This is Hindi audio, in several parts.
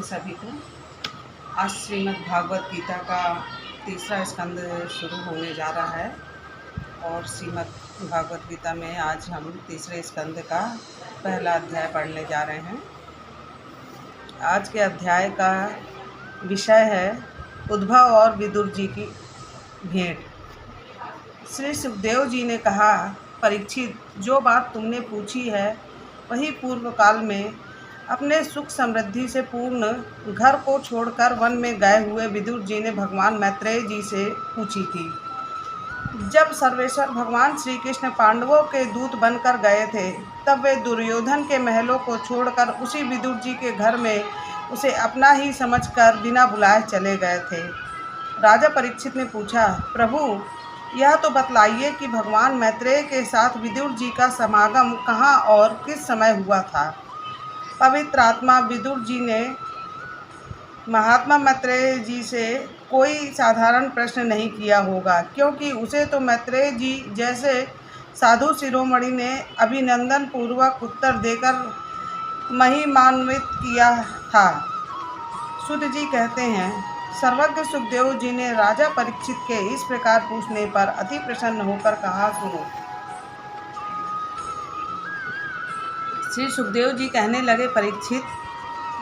सभी को। आज श्रीमद् भागवत गीता का तीसरा स्कंद शुरू होने जा रहा है और श्रीमद् भागवत गीता में आज हम तीसरे स्कंद का पहला अध्याय पढ़ने जा रहे हैं। आज के अध्याय का विषय है उद्धव और विदुर जी की भेंट। श्री सुखदेव जी ने कहा, परीक्षित, जो बात तुमने पूछी है वही पूर्व काल में अपने सुख समृद्धि से पूर्ण घर को छोड़कर वन में गए हुए विदुर जी ने भगवान मैत्रेय जी से पूछी थी। जब सर्वेश्वर भगवान श्री कृष्ण पांडवों के दूत बनकर गए थे, तब वे दुर्योधन के महलों को छोड़कर उसी विदुर जी के घर में उसे अपना ही समझकर बिना बुलाए चले गए थे। राजा परीक्षित ने पूछा, प्रभु, यह तो बतलाइए कि भगवान मैत्रेय के साथ विदुर जी का समागम कहाँ और किस समय हुआ था। पवित्र आत्मा विदुर जी ने महात्मा मैत्रेय जी से कोई साधारण प्रश्न नहीं किया होगा, क्योंकि उसे तो मैत्रेय जी जैसे साधु शिरोमणि ने अभिनंदन पूर्वक उत्तर देकर महिमान्वित किया था। सुत जी कहते हैं, सर्वज्ञ सुखदेव जी ने राजा परीक्षित के इस प्रकार पूछने पर अति प्रसन्न होकर कहा, सुनो। श्री सुखदेव जी कहने लगे, परीक्षित,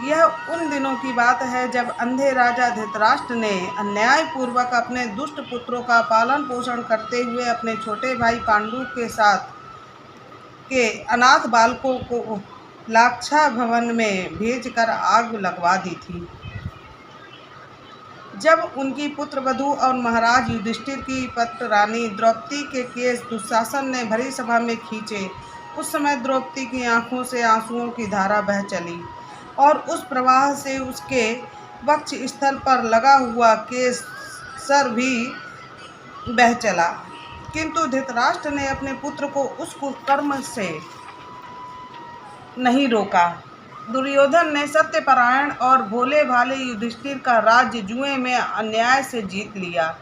यह उन दिनों की बात है जब अंधे राजा धृतराष्ट्र ने अन्यायपूर्वक अपने दुष्ट पुत्रों का पालन पोषण करते हुए अपने छोटे भाई पांडु के साथ के अनाथ बालकों को लाक्षा भवन में भेजकर आग लगवा दी थी। जब उनकी पुत्रवधू और महाराज युधिष्ठिर की पत्र रानी द्रौपदी के केस दुशासन ने भरी सभा में खींचे, उस समय द्रौपदी की आंखों से आंसुओं की धारा बह चली और उस प्रवाह से उसके वक्ष स्थल पर लगा हुआ केसर भी बह चला। किंतु धृतराष्ट्र ने अपने पुत्र को उस कुकर्म से नहीं रोका। दुर्योधन ने सत्यपरायण और भोले भाले युधिष्ठिर का राज्य जुए में अन्याय से जीत लिया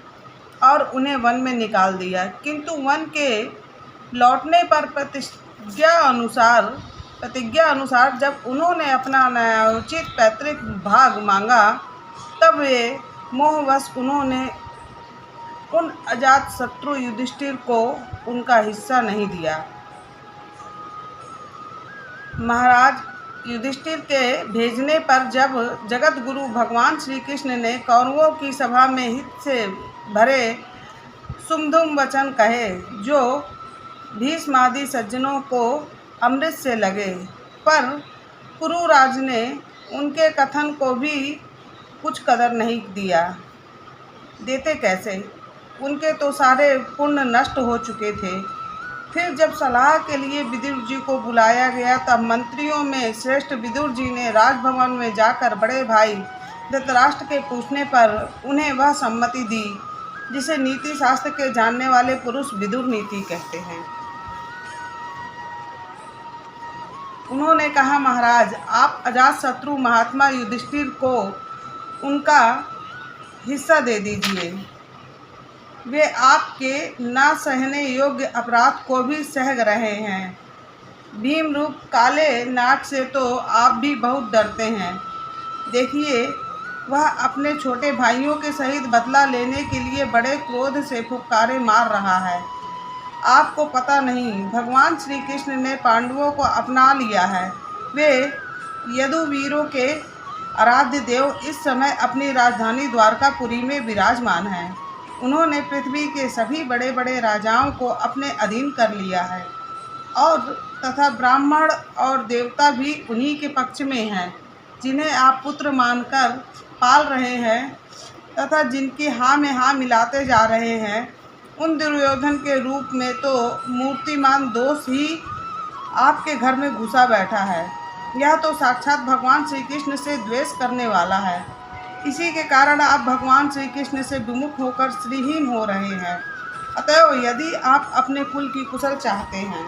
और उन्हें वन में निकाल दिया। किंतु वन के लौटने पर प्रतिज्ञा अनुसार जब उन्होंने अपना न्यायोचित पैतृक भाग मांगा, तब वे मोहवश उन्होंने उन अजात शत्रु युधिष्ठिर को उनका हिस्सा नहीं दिया। महाराज युधिष्ठिर के भेजने पर जब जगत गुरु भगवान श्री कृष्ण ने कौरवों की सभा में हित से भरे सुमधुम वचन कहे, जो भीष्मादि सज्जनों को अमृत से लगे, पर कुरुराज ने उनके कथन को भी कुछ कदर नहीं दिया। देते कैसे, उनके तो सारे पुण्य नष्ट हो चुके थे। फिर जब सलाह के लिए विदुर जी को बुलाया गया, तब मंत्रियों में श्रेष्ठ विदुर जी ने राजभवन में जाकर बड़े भाई धृतराष्ट्र के पूछने पर उन्हें वह सम्मति दी जिसे नीति शास्त्र के जानने वाले पुरुष विदुर नीति कहते हैं। उन्होंने कहा, महाराज, आप अजात शत्रु महात्मा युधिष्ठिर को उनका हिस्सा दे दीजिए। वे आपके ना सहने योग्य अपराध को भी सह रहे हैं। भीम रूप काले नाग से तो आप भी बहुत डरते हैं। देखिए, वह अपने छोटे भाइयों के सहित बदला लेने के लिए बड़े क्रोध से फुफकारे मार रहा है। आपको पता नहीं, भगवान श्री कृष्ण ने पांडवों को अपना लिया है। वे यदुवीरों के आराध्य देव इस समय अपनी राजधानी द्वारकापुरी में विराजमान हैं। उन्होंने पृथ्वी के सभी बड़े बड़े राजाओं को अपने अधीन कर लिया है और तथा ब्राह्मण और देवता भी उन्हीं के पक्ष में हैं, जिन्हें आप पुत्र मानकर पाल रहे हैं तथा जिनकी हाँ में हाँ मिलाते जा रहे हैं। उन दुर्योधन के रूप में तो मूर्तिमान दोष ही आपके घर में घुसा बैठा है। यह तो साक्षात भगवान श्री कृष्ण से द्वेष करने वाला है। इसी के कारण आप भगवान श्री कृष्ण से विमुख होकर श्रीहीन हो रहे हैं। अतएव यदि आप अपने कुल की कुशल चाहते हैं,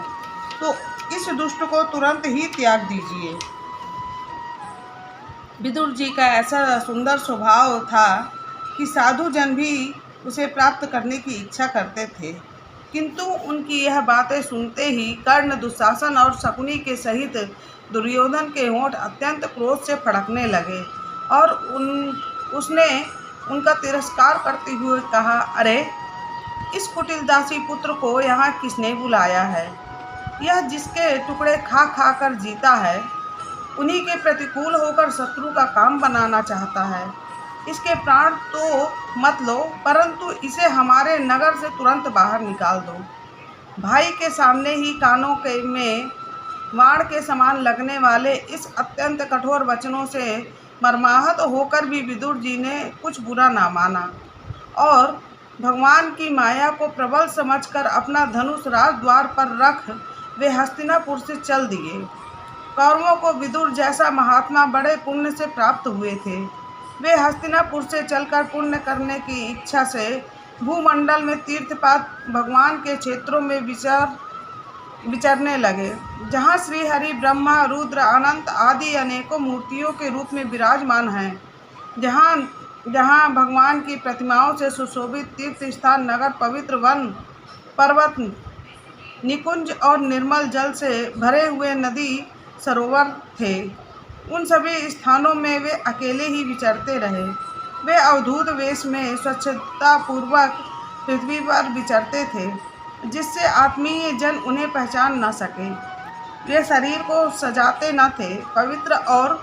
तो इस दुष्ट को तुरंत ही त्याग दीजिए। विदुर जी का ऐसा सुंदर स्वभाव था कि साधु जन भी उसे प्राप्त करने की इच्छा करते थे। किंतु उनकी यह बातें सुनते ही कर्ण, दुशासन और शकुनी के सहित दुर्योधन के होंठ अत्यंत क्रोध से फड़कने लगे और उसने उनका तिरस्कार करते हुए कहा, अरे इस कुटिल दासी पुत्र को यहाँ किसने बुलाया है? यह जिसके टुकड़े खा खा कर जीता है, उन्हीं के प्रतिकूल होकर शत्रु का काम बनाना चाहता है। इसके प्राण तो मत लो, परंतु इसे हमारे नगर से तुरंत बाहर निकाल दो। भाई के सामने ही कानों के में वाण के समान लगने वाले इस अत्यंत कठोर वचनों से मर्माहत होकर भी विदुर जी ने कुछ बुरा ना माना और भगवान की माया को प्रबल समझकर अपना धनुष राजद्वार पर रख वे हस्तिनापुर से चल दिए। कौरवों को विदुर जैसा महात्मा बड़े पुण्य से प्राप्त हुए थे। वे हस्तिनापुर से चलकर पुण्य करने की इच्छा से भूमंडल में तीर्थपात भगवान के क्षेत्रों में विचरने लगे, जहाँ श्री हरि, ब्रह्मा, रुद्र, अनंत आदि अनेकों मूर्तियों के रूप में विराजमान हैं। जहाँ भगवान की प्रतिमाओं से सुशोभित तीर्थ स्थान, नगर, पवित्र वन, पर्वत, निकुंज और निर्मल जल से भरे हुए नदी सरोवर थे। उन सभी स्थानों में वे अकेले ही विचरते रहे। वे अवधूत वेश में स्वच्छतापूर्वक पृथ्वी पर विचरते थे, जिससे आत्मीय जन उन्हें पहचान न सके। वे शरीर को सजाते न थे, पवित्र और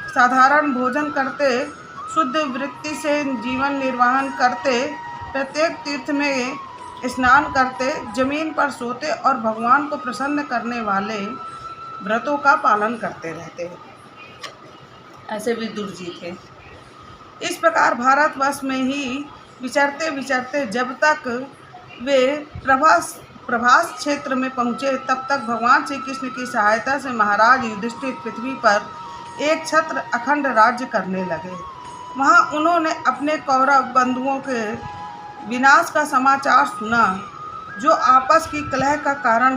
साधारण भोजन करते, शुद्ध वृत्ति से जीवन निर्वाहन करते, प्रत्येक तीर्थ में स्नान करते, जमीन पर सोते और भगवान को प्रसन्न करने वाले व्रतों का पालन करते रहते। ऐसे विदुर जी थे। इस प्रकार भारतवर्ष में ही विचरते विचरते जब तक वे प्रभास क्षेत्र में पहुँचे, तब तक भगवान श्री कृष्ण की सहायता से महाराज युधिष्ठिर पृथ्वी पर एक छत्र अखंड राज्य करने लगे। वहाँ उन्होंने अपने कौरव बंधुओं के विनाश का समाचार सुना, जो आपस की कलह का कारण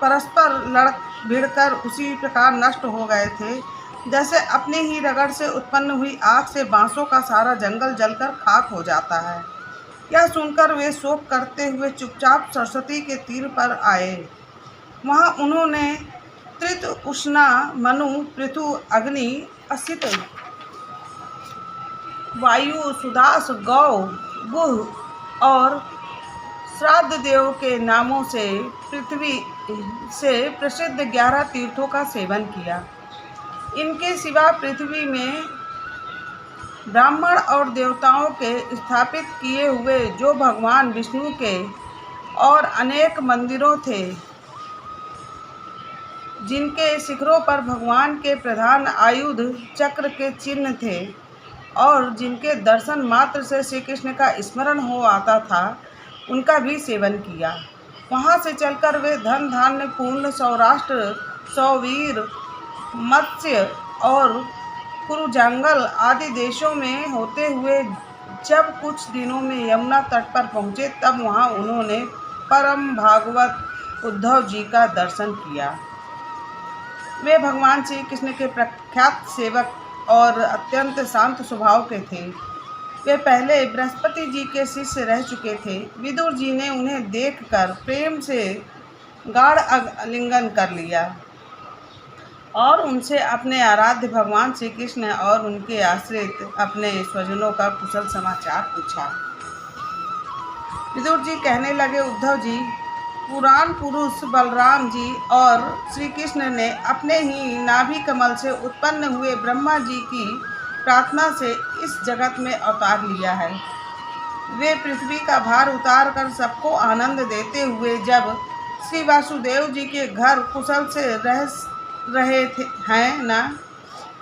परस्पर लड़ भिड़कर उसी प्रकार नष्ट हो गए थे, जैसे अपने ही रगड़ से उत्पन्न हुई आग से बांसों का सारा जंगल जलकर खाक हो जाता है। यह सुनकर वे शोक करते हुए चुपचाप सरस्वती के तीर पर आए। वहाँ उन्होंने त्रित, उष्णा, मनु, पृथु, अग्नि, असित, वायु, सुदास, गौ, गुह और श्राद्ध देव के नामों से पृथ्वी से प्रसिद्ध 11 तीर्थों का सेवन किया। इनके सिवा पृथ्वी में ब्राह्मण और देवताओं के स्थापित किए हुए जो भगवान विष्णु के और अनेक मंदिरों थे, जिनके शिखरों पर भगवान के प्रधान आयुध चक्र के चिन्ह थे और जिनके दर्शन मात्र से श्री कृष्ण का स्मरण हो आता था, उनका भी सेवन किया। वहाँ से चलकर वे धन धान्य पूर्ण सौराष्ट्र, सौवीर, मत्स्य और कुरुजांगल आदि देशों में होते हुए जब कुछ दिनों में यमुना तट पर पहुँचे, तब वहाँ उन्होंने परम भागवत उद्धव जी का दर्शन किया। वे भगवान श्री कृष्ण के प्रख्यात सेवक और अत्यंत शांत स्वभाव के थे। वे पहले बृहस्पति जी के शिष्य रह चुके थे। विदुर जी ने उन्हें देखकर प्रेम से गाढ़ आलिंगन कर लिया और उनसे अपने आराध्य भगवान श्री कृष्ण और उनके आश्रित अपने स्वजनों का कुशल समाचार पूछा। विदुर जी कहने लगे, उद्धव जी, पुराण पुरुष बलराम जी और श्री कृष्ण ने अपने ही नाभि कमल से उत्पन्न हुए ब्रह्मा जी की प्रार्थना से इस जगत में अवतार लिया है। वे पृथ्वी का भार उतार कर सबको आनंद देते हुए जब श्री वासुदेव जी के घर कुशल से रह रहे थे हैं ना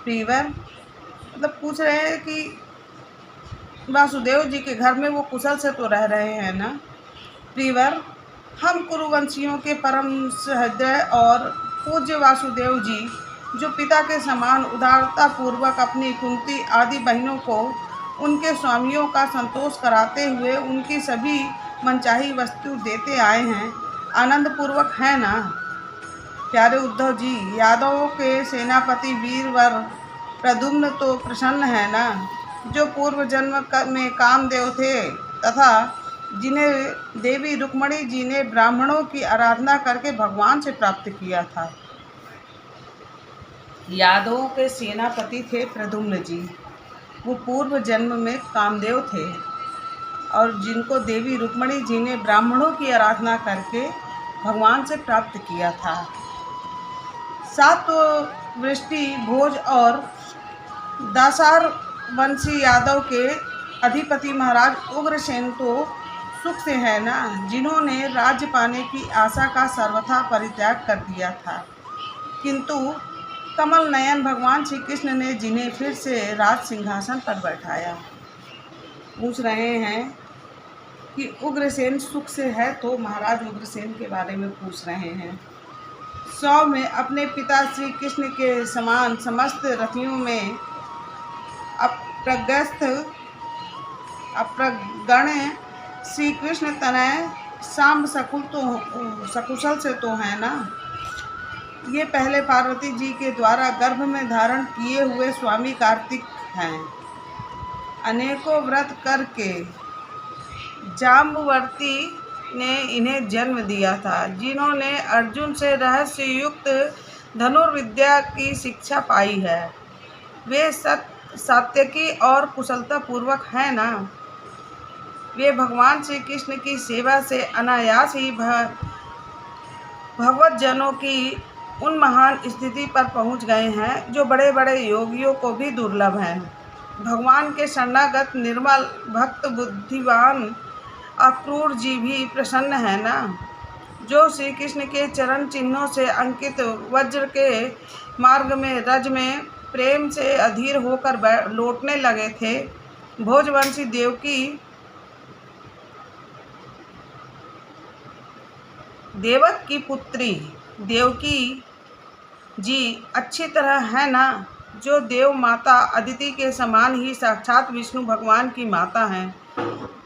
प्रीवर, मतलब पूछ रहे हैं कि वासुदेव जी के घर में वो कुशल से तो रह रहे हैं ना प्रीवर। हम कुरुवंशियों के परम सहृदय और पूज्य वासुदेव जी, जो पिता के समान उदारता पूर्वक अपनी कुंती आदि बहनों को उनके स्वामियों का संतोष कराते हुए उनकी सभी मनचाही वस्तु देते आए हैं, आनंद पूर्वक है ना प्यारे उद्धव जी। यादवों के सेनापति वीरवर प्रद्युम्न तो प्रसन्न है ना, जो पूर्व जन्म में कामदेव थे तथा जिन्हें देवी रुक्मणी जी ने ब्राह्मणों की आराधना करके भगवान से प्राप्त किया था। यादवों के सेनापति थे प्रद्युम्न जी। वो पूर्व जन्म में कामदेव थे और जिनको देवी रुक्मणी जी ने ब्राह्मणों की आराधना करके भगवान से प्राप्त किया था। सात वृष्टि भोज और दासार वंशी यादव के अधिपति महाराज उग्रसेन तो सुख से है ना, जिन्होंने राज्य पाने की आशा का सर्वथा परित्याग कर दिया था, किंतु कमल नयन भगवान श्री कृष्ण ने जिन्हें फिर से राज सिंहासन पर बैठाया। पूछ रहे हैं कि उग्रसेन सुख से है, तो महाराज उग्रसेन के बारे में पूछ रहे हैं। 100 में अपने पिता श्री कृष्ण के समान समस्त रथियों में अप्रगण श्री कृष्ण तनय सांब सकुशल से तो है ना। ये पहले पार्वती जी के द्वारा गर्भ में धारण किए हुए स्वामी कार्तिक हैं। अनेकों व्रत करके जाम्बवती ने इन्हें जन्म दिया था, जिन्होंने अर्जुन से रहस्य युक्त धनुर्विद्या की शिक्षा पाई है। वे सात्यकी और कुशलता पूर्वक है ना। वे भगवान श्री कृष्ण की सेवा से अनायास ही भगवत जनों की उन महान स्थिति पर पहुंच गए हैं जो बड़े बड़े योगियों को भी दुर्लभ हैं। भगवान के शरणागत निर्मल भक्त बुद्धिवान अक्रूर जी भी प्रसन्न है ना, जो श्री कृष्ण के चरण चिन्हों से अंकित वज्र के मार्ग में रज में प्रेम से अधीर होकर लौटने लगे थे। भोजवंशी देवक की पुत्री देवकी जी अच्छी तरह है ना, जो देव माता अदिति के समान ही साक्षात विष्णु भगवान की माता हैं।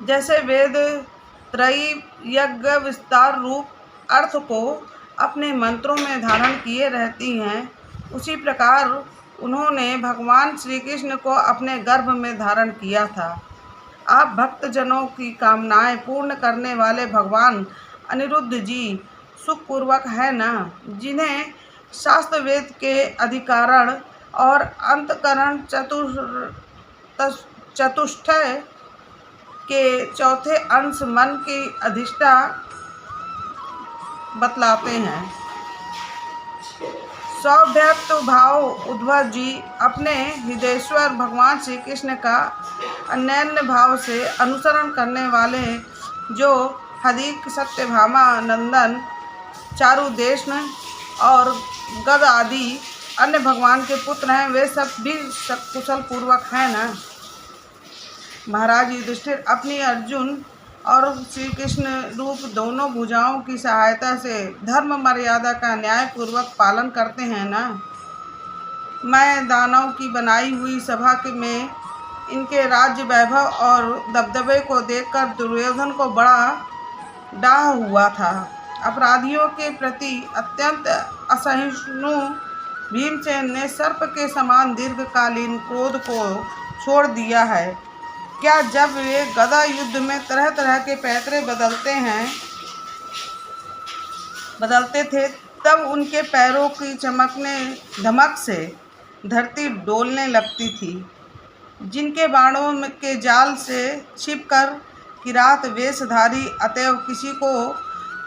जैसे वेद त्रयी यज्ञ विस्तार रूप अर्थ को अपने मंत्रों में धारण किए रहती हैं, उसी प्रकार उन्होंने भगवान श्री कृष्ण को अपने गर्भ में धारण किया था। आप भक्तजनों की कामनाएं पूर्ण करने वाले भगवान अनिरुद्ध जी सुखपूर्वक है ना, जिन्हें शास्त्र वेद के अधिकारण और अंतकरण चतुष्टय के चौथे अंश मन की अधिष्ठा बतलाते हैं। सौभ्यत्व भाव उद्धव जी अपने हृदयेश्वर भगवान श्री कृष्ण का अनन्य भाव से अनुसरण करने वाले, जो हदिक सत्यभामा नंदन चारुदेशन और गद आदि अन्य भगवान के पुत्र हैं, वे सब भी कुशल पूर्वक हैं ना। महाराज युधिष्ठिर अपनी अर्जुन और श्री कृष्ण रूप दोनों भुजाओं की सहायता से धर्म मर्यादा का न्याय पूर्वक पालन करते हैं ना। मैं दानव की बनाई हुई सभा में इनके राज्य वैभव और दबदबे को देखकर दुर्योधन को बड़ा डाह हुआ था। अपराधियों के प्रति अत्यंत असहिष्णु भीमसेन ने सर्प के समान दीर्घकालीन क्रोध को छोड़ दिया है। क्या जब वे गदा युद्ध में तरह तरह के पैतरे बदलते थे, तब उनके पैरों की धमक से धरती डोलने लगती थी। जिनके बाणों के जाल से छिपकर किरात वेशधारी अतएव किसी को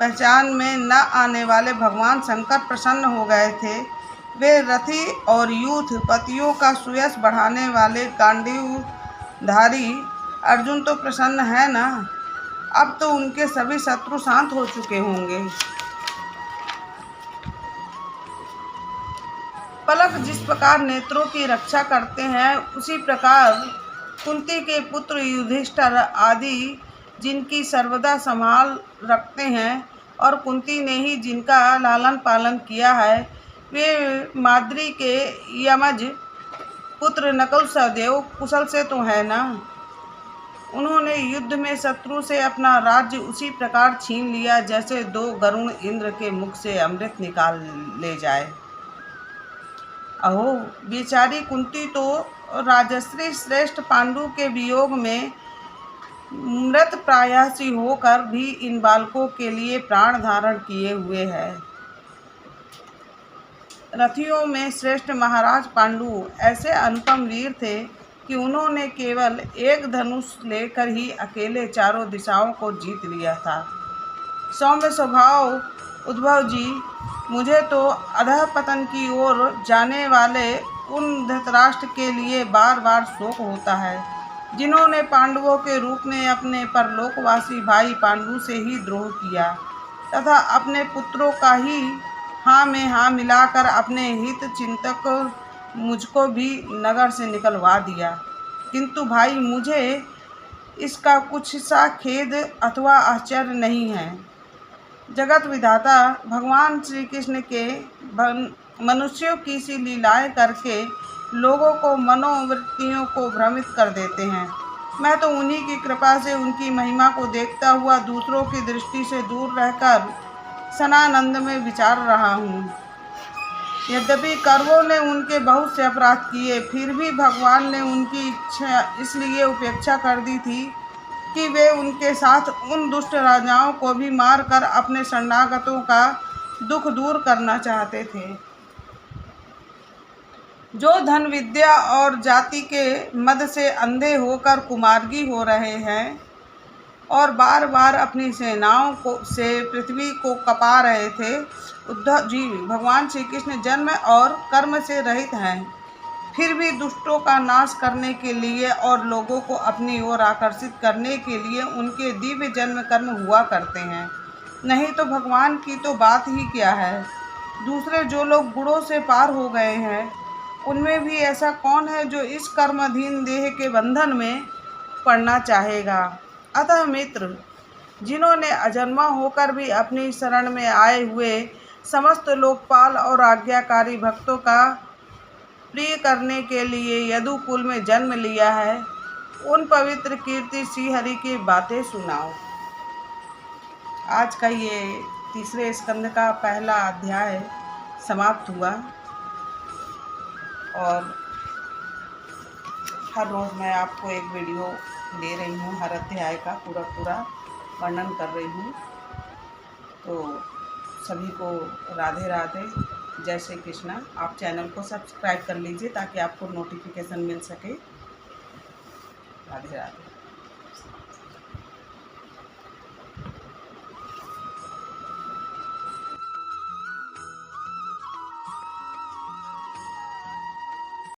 पहचान में न आने वाले भगवान शंकर प्रसन्न हो गए थे। वे रथी और यूथ पतियों का सुयश बढ़ाने वाले गांडीवधारी अर्जुन तो प्रसन्न है ना। अब तो उनके सभी शत्रु शांत हो चुके होंगे। पलक जिस प्रकार नेत्रों की रक्षा करते हैं, उसी प्रकार कुंती के पुत्र युधिष्ठिर आदि जिनकी सर्वदा संभाल रखते हैं और कुंती ने ही जिनका लालन पालन किया है, वे माद्री के यमज पुत्र नकुल सहदेव कुशल से तो है ना। उन्होंने युद्ध में शत्रु से अपना राज्य उसी प्रकार छीन लिया जैसे दो गरुण इंद्र के मुख से अमृत निकाल ले जाए। अहो बेचारी कुंती तो राजश्री श्रेष्ठ पांडु के वियोग में मृत प्रायसी होकर भी इन बालकों के लिए प्राण धारण किए हुए है। रथियों में श्रेष्ठ महाराज पांडु ऐसे अनुपम वीर थे कि उन्होंने केवल एक धनुष लेकर ही अकेले चारों दिशाओं को जीत लिया था। सौम्य स्वभाव उद्धव जी, मुझे तो अधःपतन की ओर जाने वाले उन धृतराष्ट्र के लिए बार बार शोक होता है जिन्होंने पांडवों के रूप में अपने परलोकवासी भाई पांडु से ही द्रोह किया तथा अपने पुत्रों का ही हाँ में हाँ मिलाकर अपने हित चिंतक मुझको भी नगर से निकलवा दिया। किंतु भाई, मुझे इसका कुछ सा खेद अथवा आश्चर्य नहीं है। जगत विधाता भगवान श्री कृष्ण के मनुष्यों की सी लीलाएं करके लोगों को मनोवृत्तियों को भ्रमित कर देते हैं। मैं तो उन्हीं की कृपा से उनकी महिमा को देखता हुआ दूसरों की दृष्टि से दूर रहकर सनानंद में विचार रहा हूँ। यद्यपि कौरवों ने उनके बहुत से अपराध किए, फिर भी भगवान ने उनकी इच्छा इसलिए उपेक्षा कर दी थी कि वे उनके साथ उन दुष्ट राजाओं को भी मारकर अपने शरणागतों का दुख दूर करना चाहते थे, जो धन विद्या और जाति के मद से अंधे होकर कुमार्गी हो रहे हैं और बार बार अपनी सेनाओं को से पृथ्वी को कपा रहे थे। उद्धव जी, भगवान श्री कृष्ण जन्म और कर्म से रहित हैं, फिर भी दुष्टों का नाश करने के लिए और लोगों को अपनी ओर आकर्षित करने के लिए उनके दिव्य जन्म कर्म हुआ करते हैं। नहीं तो भगवान की तो बात ही क्या है। दूसरे जो लोग गुणों से पार हो गए हैं, उनमें भी ऐसा कौन है जो इस कर्माधीन देह के बंधन में पड़ना चाहेगा। अतः मित्र, जिन्होंने अजन्मा होकर भी अपनी शरण में आए हुए समस्त लोकपाल और आज्ञाकारी भक्तों का प्रिय करने के लिए यदुकुल में जन्म लिया है, उन पवित्र कीर्ति श्री हरि की बातें सुनाओ। आज का ये तीसरे स्कंद का पहला अध्याय समाप्त हुआ और हर रोज़ मैं आपको एक वीडियो दे रही हूँ, हर अध्याय का पूरा वर्णन कर रही हूँ। तो सभी को राधे राधे, जय श्री कृष्णा। आप चैनल को सब्सक्राइब कर लीजिए ताकि आपको नोटिफिकेशन मिल सके। राधे राधे।